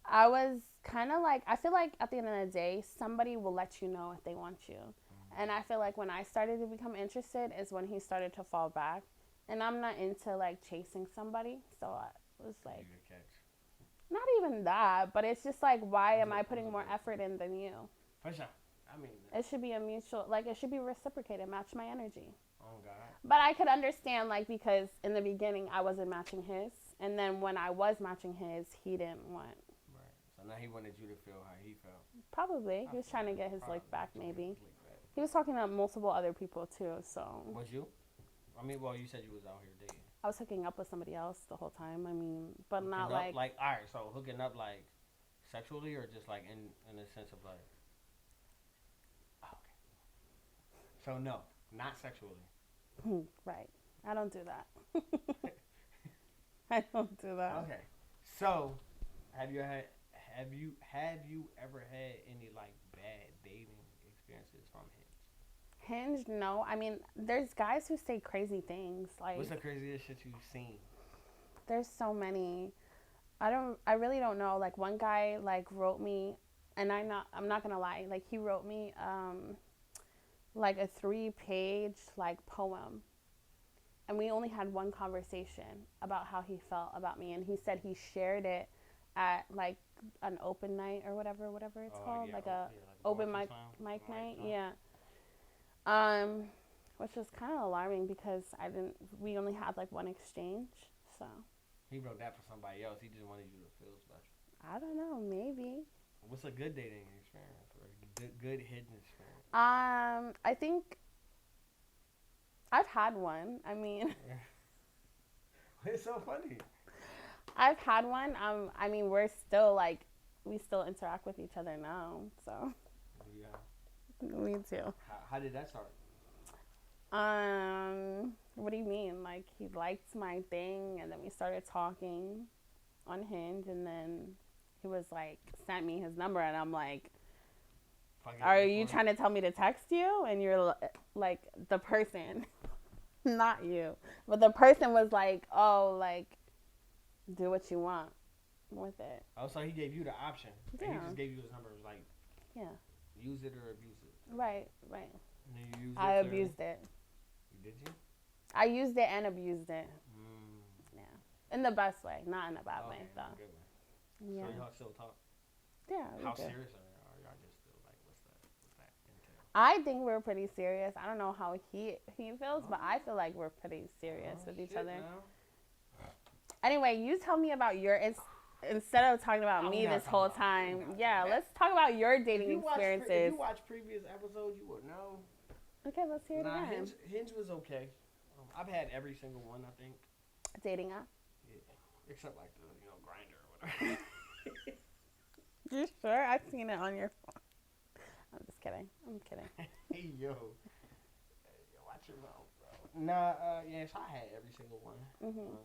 I was kind of like, I feel like at the end of the day, somebody will let you know if they want you. And I feel like when I started to become interested is when he started to fall back. And I'm not into like chasing somebody. So I was like, not even that, but it's just like, why am I putting more effort in than you? For sure. I mean, It should be a mutual, like it should be reciprocated, match my energy. oh God. But I could understand, like, because in the beginning I wasn't matching his. And then when I was matching his, he didn't want. Right. So now he wanted you to feel how he felt. Probably. He was trying to get his lick back, maybe. He was talking to multiple other people, too, so. Was you? I mean, well, you said you was out here dating. I was hooking up with somebody else the whole time. I mean, but hooking not up, like. All right, so hooking up, like, sexually or just, like, in the sense of, like. Oh, okay. So, no, not sexually. Right. I don't do that. I don't do that. Okay. So, have you ever had any, like, bad dating experiences from Hinge? Hinge, no. I mean, there's guys who say crazy things. Like, what's the craziest shit you've seen? There's so many. I really don't know. Like, one guy, like, wrote me, and I'm not gonna lie. Like, he wrote me, like, a 3-page, like, poem. And we only had one conversation about how he felt about me. And he said he shared it at, like, an open night or whatever it's called. Yeah, like like open mic night. Yeah. Which was kind of alarming because we only had, like, one exchange. So. He wrote that for somebody else. He just wanted you to feel special. I don't know. Maybe. What's a good dating experience or a good hidden experience? I think I've had one. I mean, it's so funny. I've had one. I mean, we still interact with each other now. So. Yeah. Me too. How did that start? What do you mean? Like, he liked my thing, and then we started talking on Hinge, and then he was like, sent me his number, and I'm like, are you trying to tell me to text you? And you're like, the person, not you, but the person was like, oh, like, do what you want with it. Oh, so he gave you the option. Yeah. And he just gave you his number. It was like, yeah, use it or abuse it. Right. And then you used it. I abused it. Did you? I used it and abused it. Yeah, in the best way, not in a bad way, though. Good way. Yeah. So y'all still talk? Yeah. How serious are y'all? Just still like, what's that entail? I think we're pretty serious. I don't know how he feels, but I feel like we're pretty serious with each other. Now. Anyway, you tell me about instead of talking about me this whole time. Yeah, let's talk about your dating experiences. If you watch previous episodes, you would know. Okay, let's hear it again. Hinge was okay. I've had every single one, I think. Dating app? Yeah. Except like the, Grindr or whatever. You sure? I've seen it on your phone. I'm just kidding. Hey, yo. Watch your mouth, bro. Nah, yeah, so I had every single one. Mm-hmm.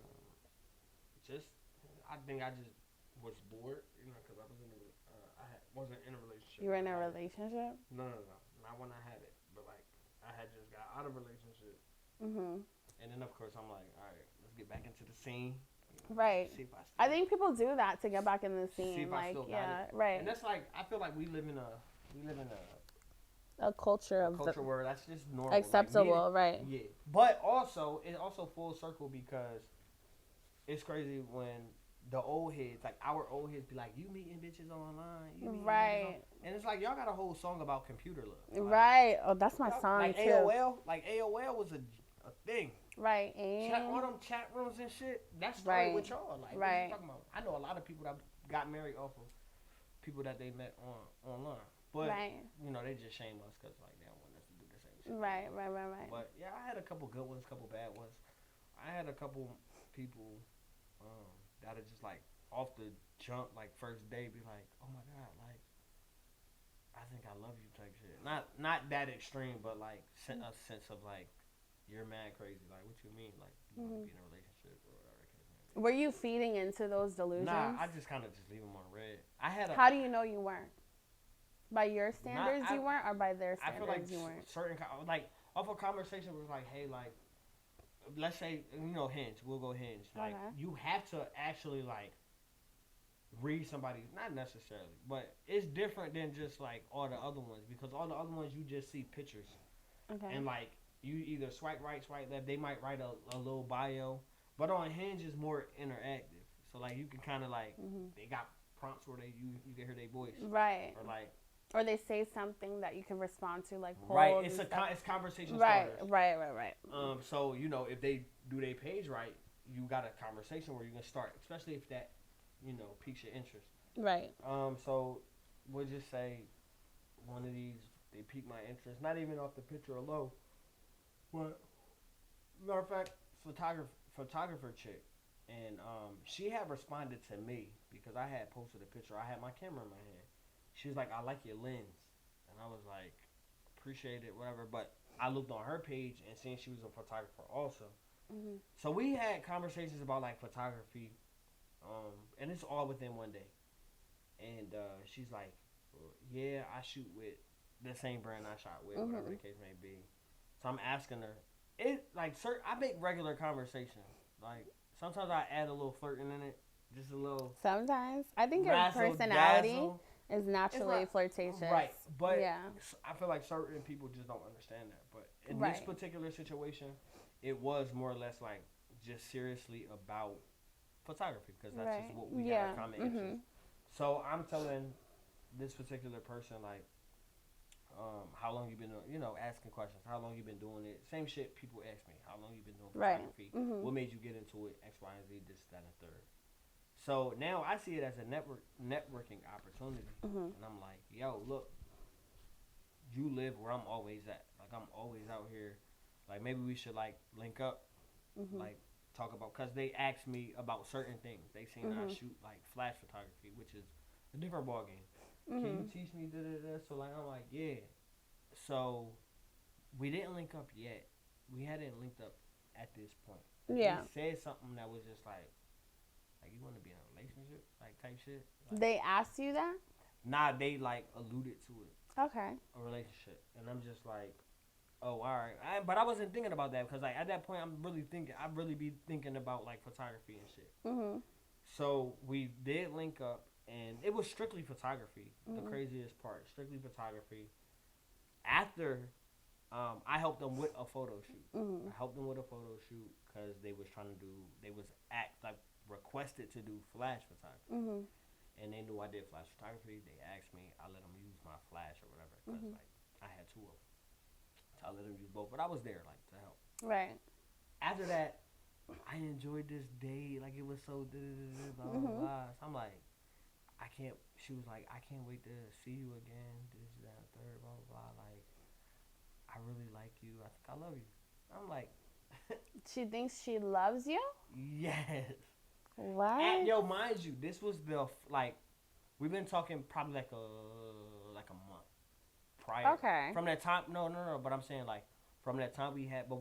I think I just was bored, because I was wasn't in a relationship. You were in a relationship? No. Not when I had it, but like, I had just got out of a relationship. Mm-hmm. And then, of course, I'm like, all right, let's get back into the scene. Right. See if I think people do that to get back in the scene. See if I still got it. Right. And that's like, I feel like we live in a culture where that's just normal. Acceptable, right. Yeah. But also, it's also full circle because it's crazy when the old heads, like our old heads, be like, you meeting bitches online. Right. And it's like, y'all got a whole song about computer love. Like, right. Oh, that's my song, like too. AOL was a thing. Right. All them chat rooms and shit, that started with y'all. Like, what you talking about? I know a lot of people that got married off of people that they met online. But, they just shame us because, like, they don't want us to do the same shit. Right. But, yeah, I had a couple good ones, couple bad ones. I had a couple people that are just, like, off the jump, like, first day, be like, oh, my God, like, I think I love you type shit. Not that extreme, but, like, a sense of, like, you're mad crazy. Like, what you mean? Like, you want to be in a relationship or whatever. Were you feeding into those delusions? Nah, I just kind of just leave them on red. How do you know you weren't? By your standards you weren't, or by their standards you weren't? Certain, like, off a conversation was like, hey, like, let's say, Hinge. We'll go Hinge. Like, Okay. you have to actually, like, read somebody, not necessarily, but it's different than just, like, all the other ones. Because all the other ones, you just see pictures. Okay. And, like, you either swipe right, swipe left. They might write a little bio. But on Hinge, it's more interactive. So, like, you can kind of, like, they got prompts where you can hear their voice. Right. Or, like, or they say something that you can respond to, like polls. Right, it's and it's conversation right, starters. right. So if they do their page right, you got a conversation where you can start, especially if that, piques your interest. Right. So we'll just say one of these they pique my interest, not even off the picture alone, but matter of fact, photographer chick, and she had responded to me because I had posted a picture. I had my camera in my hand. She was like, I like your lens. And I was like, appreciate it, whatever. But I looked on her page and seen she was a photographer also. Mm-hmm. So we had conversations about, like, photography. And it's all within one day. And she's like, well, yeah, I shoot with the same brand I shot with, whatever the case may be. So I'm asking her. I make regular conversation. Like, sometimes I add a little flirting in it. Just a little. Sometimes. I think your razzle personality dazzle. is naturally Right. flirtatious. Right. But yeah. I feel like certain people just don't understand that. But in Right. this particular situation, it was more or less like just seriously about photography because that's just what we had a common interest. So I'm telling this particular person, like, how long you been doing, asking questions. How long you been doing it? Same shit people ask me. How long you been doing photography? What made you get into it? X, Y, and Z, this, that, and third. So now I see it as a networking opportunity. And I'm like, yo, look, you live where I'm always at. Like, I'm always out here. Like, maybe we should, like, link up. Like, talk about, because they asked me about certain things. They seen I shoot, like, flash photography, which is a different ballgame. Can you teach me da-da-da? So, like, I'm like, yeah. So we didn't link up yet. We hadn't linked up at this point. Yeah. They said something that was just like you want to be in a relationship, like, type shit. Like, They asked you that? nah, they, like, alluded to it. Okay. A relationship. And I'm just like, oh, all right. But I wasn't thinking about that because, like, at that point, I really be thinking about, like, photography and shit. So we did link up, and it was strictly photography. The craziest part, strictly photography. After, I helped them with a photo shoot. I helped them with a photo shoot because they was requested to do flash photography. And they knew I did flash photography. They asked me. I let them use my flash or whatever because, like, I had two of them. So I let them use both. But I was there, like, to help. Right. After that, I enjoyed this day. Like, it was so blah, blah, blah. So I'm like, she was like, I can't wait to see you again. This, that, third, blah, blah, blah. Like, I really like you. I think I love you. I'm like. She thinks she loves you? Yes. What? And, yo, mind you, this was we've been talking probably like a month prior. Okay. From that time, no, but I'm saying, like, from that time we had, but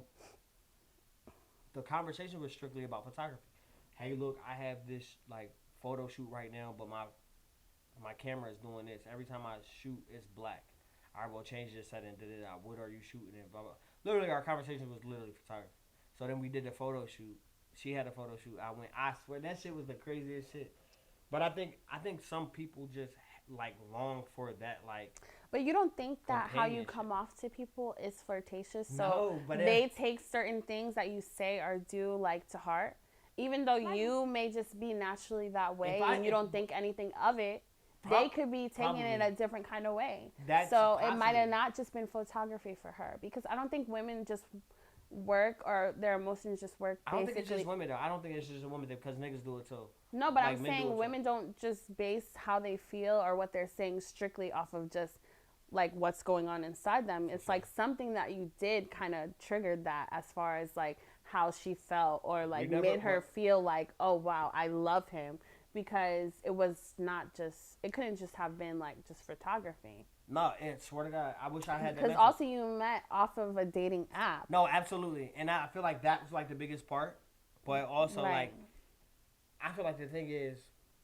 the conversation was strictly about photography. Hey, look, I have this, like, photo shoot right now, but my camera is doing this. Every time I shoot, it's black. All right, well, change this setting, da-da-da. What are you shooting in? Blah, blah. Literally, our conversation was literally photography. So then we did the photo shoot. She had a photo shoot. I swear, that shit was the craziest shit. But I think some people just, like, long for that, like. But you don't think that how you companionship. come off to people is flirtatious? So No, but they take certain things that you say or do, like, to heart? Even though you may just be naturally that way and you don't think anything of it, they could be taking it a different kind of way. That's so it possible. might have not just been photography for her. Because I don't think women just work or their emotions just work basically. I don't think it's just women, though. I don't think it's just women, because niggas do it, too. No, but Like, I'm men do it, saying too. women don't just base how they feel or what they're saying strictly off of just, like, what's going on inside them. It's like something that you did kind of triggered that as far as, like, how she felt or, like, made her feel like, oh, wow, I love him. Because it was not just, it couldn't just have been, like, just photography. No, and swear to God, I wish I had that. Because also you met off of a dating app. No, absolutely. And I feel like that was, like, the biggest part. But also, like, I feel like the thing is,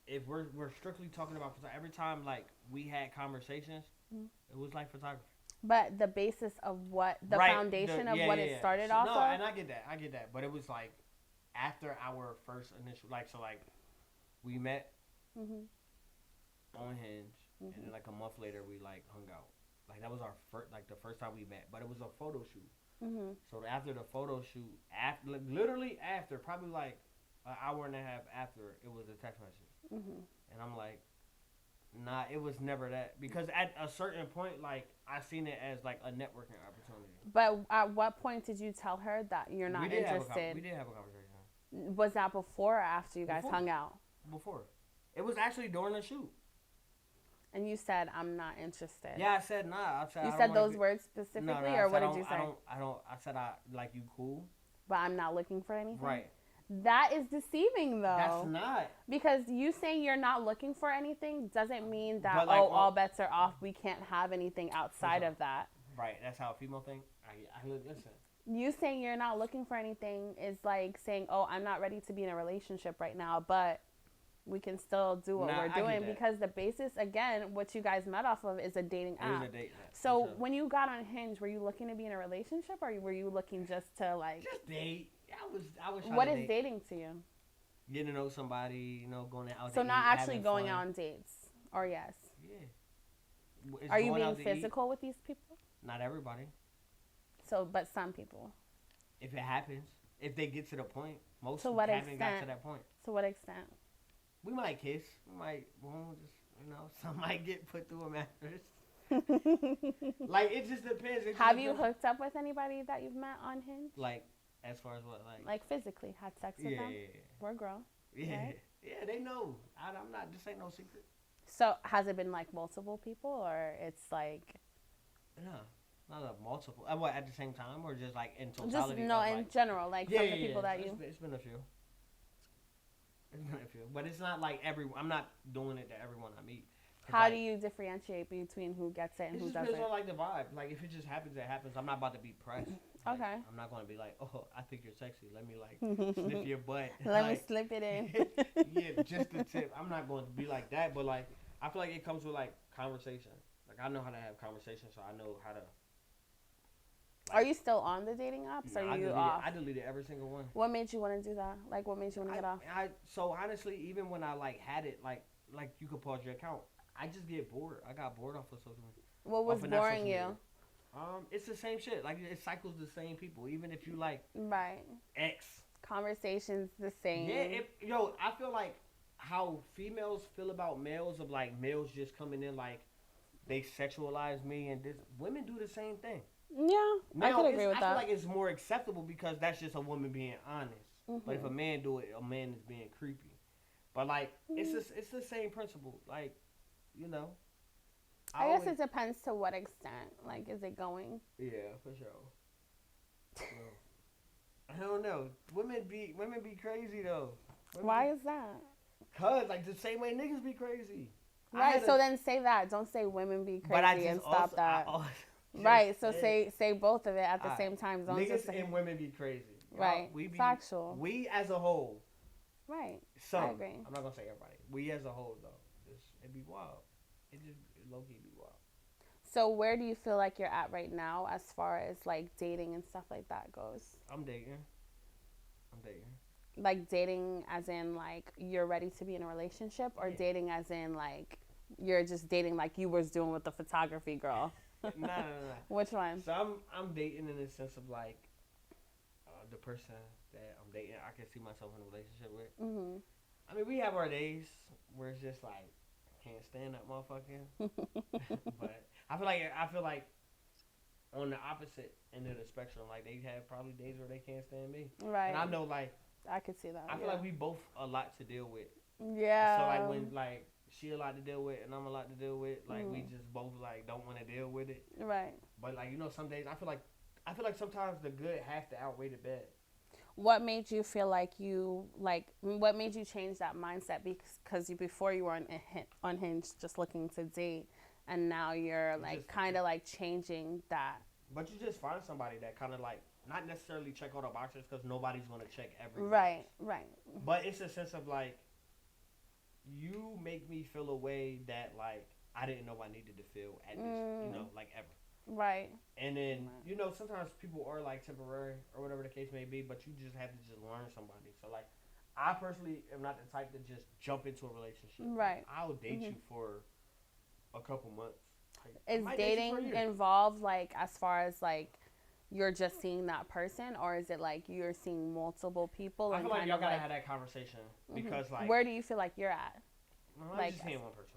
if we're strictly talking about photography, every time, like, we had conversations, it was like photography. But the basis of what the Right, foundation the- of yeah, what yeah, it yeah. started So- off no, of. and I get that. But it was like after our first initial, like, so like we met Mhm. on Hinge, and Mhm. then like a month later we like hung out. Like that was our first, like the first time we met. But it was a photo shoot. Mhm. So after the photo shoot, after like, literally after, probably like an hour and a half after, it was a text message, Mhm. and I'm like, nah, it was never that, because at a certain point, like I seen it as like a networking opportunity. But at what point did you tell her that you're not we did interested? we did have a conversation Was that before or after you guys Before. hung out? before. It was actually during the shoot. And you said, I'm not interested. Yeah, I said nah. I said You I don't said wanna those be- words specifically, No, I or said what I did you say? I don't. I said I like you cool. But I'm not looking for anything? Right. That is deceiving, though. That's not. Because you saying you're not looking for anything doesn't mean that, But, like, all bets are off. We can't have anything outside of that. Right. That's how a female think. I listen. You saying you're not looking for anything is like saying, oh, I'm not ready to be in a relationship right now, but we can still do what Nah, we're I get doing, that. because the basis, again, what you guys met off of is a dating It was app. a date night. So for sure. when you got on Hinge, were you looking to be in a relationship, or were you looking just to like? Just date. I was trying What to is date. dating to you? Getting to know somebody, going out. So to not eat, actually having going fun. out on dates, or yes? Yeah. It's Are you going being out to eat. physical with these people? Not everybody. So, but some people. If it happens, if they get to the point, most To what haven't got to extent? that point. To what extent? We might kiss. We might, just some might get put through a mattress. Like it just depends. It just Have you depends. hooked up with anybody that you've met on Hinge? Like as far as what Like physically had sex with yeah, them? yeah, We're grown. yeah, Right? yeah. They know. I'm not. This ain't no secret. So has it been like multiple people, or it's like No, not a multiple. What at the same time or just like in just totality? no of, in like, general, like yeah, from yeah, the people yeah. that you? It's been a few. It's been a few, but it's not like I'm not doing it to everyone I meet. 'Cause, How like, do you differentiate between who gets it and It who just depends doesn't? on like the vibe. Like if it just happens, it happens. I'm not about to be pressed. Like, Okay. I'm not gonna be like, oh, I think you're sexy. Let me like sniff your butt. Let me Like, slip it in. yeah, just the tip. I'm not going to be like that, but like I feel like it comes with like conversation. Like I know how to have conversation, so I know how to. Are you still on the dating apps? Or Nah, are you I off? deleted every single one. What made you want to do that? Like, what made you want to get off? So honestly, even when I like had it, like you could pause your account. I just get bored. I got bored off of social media. What was Off of that boring social you? media. It's the same shit. Like it cycles the same people. Even if you like Right. X. Conversations the same. Yeah, I feel like how females feel about males, of like males just coming in like they sexualize me, and this women do the same thing. Yeah, I could agree with I that. feel like it's more acceptable because that's just a woman being honest. But Mm-hmm. if a man do it, a man is being creepy. But like it's the same principle. Like, I guess it depends to what extent. Like, is it going? Yeah, for sure. No. I don't know. Women be crazy though. Why is that? Cause like the same way niggas be crazy. Right. So then say that. Don't say women be crazy and stop that. Right. So say both of it at the same time. Don't niggas just say. and women be crazy. Right. Factual. We as a whole. Right. Some. I agree. I'm not gonna say everybody. We as a whole though. It be wild. It low key be wild. So where do you feel like you're at right now as far as like dating and stuff like that goes? I'm dating. Like dating as in like you're ready to be in a relationship, or dating as in like you're just dating like you was doing with the photography girl? Nah. Which one? So I'm dating in the sense of like the person that I'm dating, I can see myself in a relationship with. Mm-hmm. I mean, we have our days where it's just like can't stand that motherfucker. But I feel like on the opposite end of the spectrum, like they have probably days where they can't stand me. Right. And I know like I could see that. I feel like we both a lot to deal with. Yeah. So like when like she a lot to deal with and I'm a lot to deal with, like we just both like don't want to deal with it. Right. But like some days I feel like sometimes the good have to outweigh the bad. What made you feel like what made you change that mindset? Because before you were on Hinge just looking to date, and now you're like kind of like changing that. But you just find somebody that kind of like not necessarily check all the boxes, because nobody's gonna check every Right. box. Right. But it's a sense of like you make me feel a way that like I didn't know I needed to feel at this, like ever. Right. And then, you know, sometimes people are like temporary or whatever the case may be, but you just have to just learn somebody. So, like, I personally am not the type to just jump into a relationship. Right. I'll date you for a couple months. Like, I Is might date you for a dating year. involved, like, as far as, like, you're just seeing that person, or is it like you're seeing multiple people I and feel like kind y'all of gotta like have that conversation because, like, where do you feel like you're at? I'm like, just seeing one person.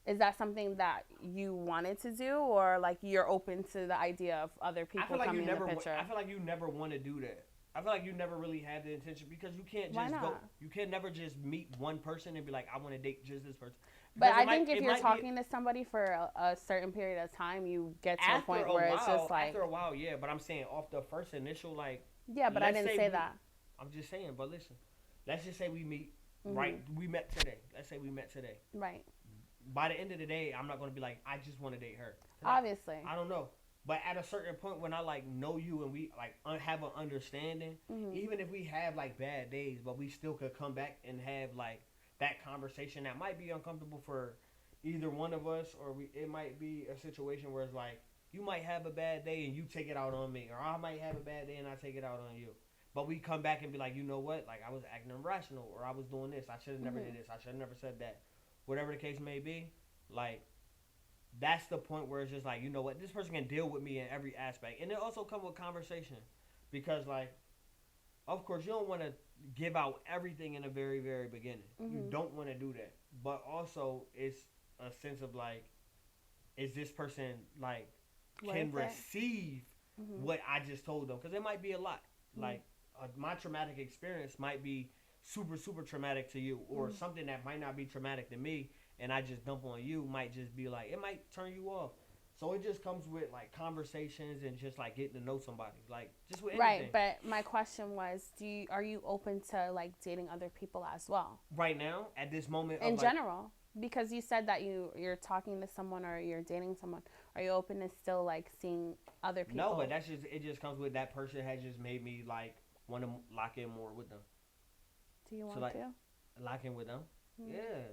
Is that something that you wanted to do, or like you're open to the idea of other I people feel like you coming in never. the picture? I feel like you never want to do that. I feel like you never really had the intention because you can't Why just go. not? You can never just meet one person and be like, I want to date just this person. But Because I think if you're talking to somebody for a certain period of time, you get to a point where it's just like, after a while, yeah. But I'm saying off the first initial, like, yeah, but I let's didn't say that. I'm just saying. But listen, let's just say we meet. Right, we met today. Let's say we met today. Right. By the end of the day, I'm not going to be like, I just want to date her. Obviously. I don't know. But at a certain point when I like know you and we like have an understanding, even if we have like bad days, but we still could come back and have like that conversation that might be uncomfortable for either one of us, or it might be a situation where it's like you might have a bad day and you take it out on me, or I might have a bad day and I take it out on you. But we come back and be like, you know what? Like I was acting irrational, or I was doing this. I should have never did this. I should have never said that. Whatever the case may be, like that's the point where it's just like, you know what, this person can deal with me in every aspect. And it also comes with conversation. Because like, of course you don't want to give out everything in the very, very beginning. You don't want to do that. But also it's a sense of like, is this person like can receive what I just told them? Because it might be a lot. Like my traumatic experience might be super, super traumatic to you, or something that might not be traumatic to me, and I just dump on you might just be like, it might turn you off. So it just comes with like conversations and just like getting to know somebody, like just with anything. Right, but my question was, are you open to like dating other people as well? Right now, at this moment, in general, because you said that you're talking to someone or you're dating someone. Are you open to still like seeing other people? No, but that's just it. Just comes with that person has just made me like want to lock in more with them. Do you want to lock in with them? Yeah.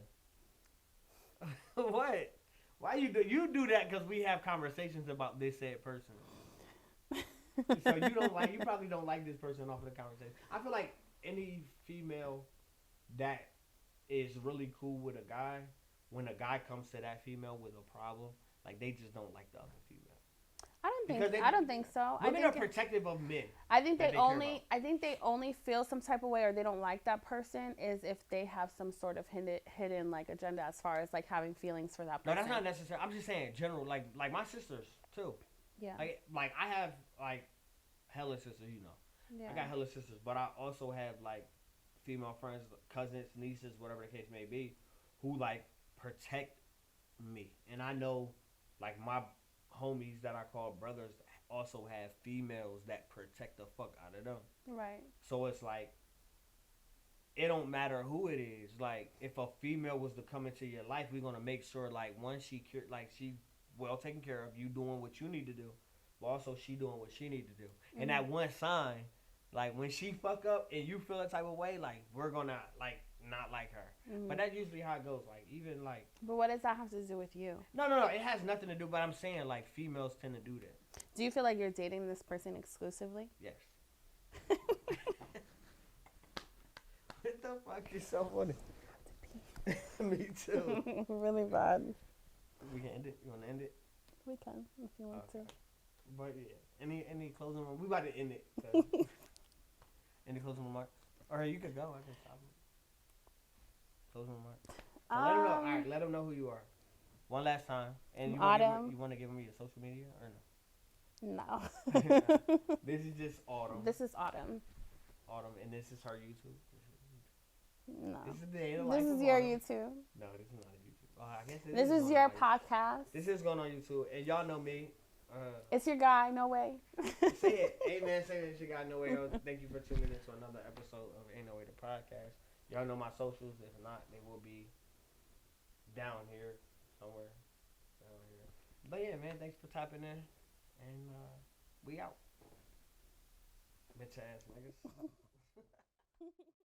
What? Why you do that? Because we have conversations about this said person. So you probably don't like this person off of the conversation. I feel like any female that is really cool with a guy, when a guy comes to that female with a problem, like they just don't like the other female. I don't think so. Women are protective of men. I think they only feel some type of way, or they don't like that person, is if they have some sort of hidden like agenda as far as like having feelings for that person. No, that's not necessary. I'm just saying general, like my sisters too. Yeah. Like I have like hella sisters, you know. Yeah. I got hella sisters, but I also have like female friends, cousins, nieces, whatever the case may be, who like protect me, and I know like my homies that I call brothers also have females that protect the fuck out of them. Right. So it's like, it don't matter who it is. Like, if a female was to come into your life, we're gonna make sure like one, she well taken care of, you doing what you need to do, but also she doing what she need to do. And that one sign, like when she fuck up and you feel a type of way, like we're gonna like not like her. But that's usually how it goes. Like even like. But what does that have to do with you? No. It has nothing to do. But I'm saying like females tend to do that. Do you feel like you're dating this person exclusively? Yes. What the fuck is so funny? Me too. Really bad. We can end it. You want to end it? We can if you want to. But yeah, any closing remarks? We about to end it. So. Any closing remarks? Or you could go. I can stop. Closing remarks. So let them know. All right, let them know who you are. One last time. And you want to give me your social media or no? No. This is just Autumn. This is Autumn. Autumn, and this is her YouTube. No. This is your YouTube. No, this is not a YouTube. I guess this is your podcast. This is going on YouTube, and y'all know me. It's your guy, No Way. Say it. Hey, man, say it. It's your guy, No Way. Thank you for tuning in to another episode of Ain't No Way, the podcast. Y'all know my socials. If not, they will be down here somewhere. Down here. But yeah, man, thanks for tapping in. And we out. Bitch ass niggas.